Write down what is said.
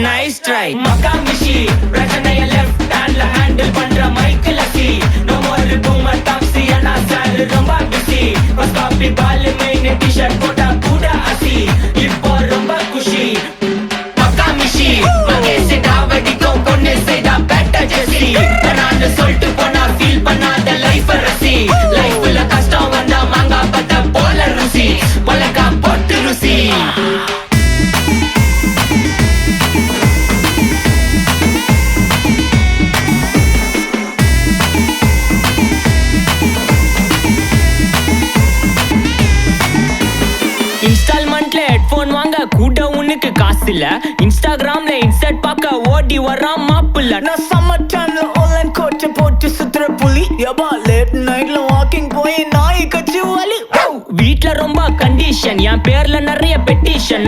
nice try மகாமிஷி பிரச்சனைய left ஹேண்ட்ல handle பண்ற மைக்கேல் சி நோ மோர் பூமர் டாக்ஸி அண்ணா சார் ரொம்ப பிஸி ஃபர்ஸ்ட் காப்பி பால் மெயின் டி-ஷர்ட் போட்டா கூட அசி இப்போ ரொம்ப குஷி மகாமிஷி மகேஷ் டாவடிக்கும் பொண்ணு செய்தா பெட்ட ஜெசி நான் சொல்லிட்டு போனா ஃபீல் பண்ணாத லைஃப் ரசி லைஃப்ல கஷ்டம் வந்தா மாங்கா பத்த போல ருசி பலகா போட்டு ருசி இன்ஸ்டால்மெண்ட்ல ஹெட்போன் வாங்க கூட உனக்கு காசு இல்ல இன்ஸ்டாகிராம்ல இன்ஸ்டர்ட் பார்க்க ஓடி வரான் மாப்பிள்ள நான் சம்மர் டைம்ல ஆன்லைன் கோட்டை போட்டு சுத்துற புலி யபா லேட் நைட்ல வாக்கிங் போய் நாய் கச்சி வலி வீட்ல ரொம்ப கண்டிஷன் என் பேர்ல நிறைய பெட்டிஷன்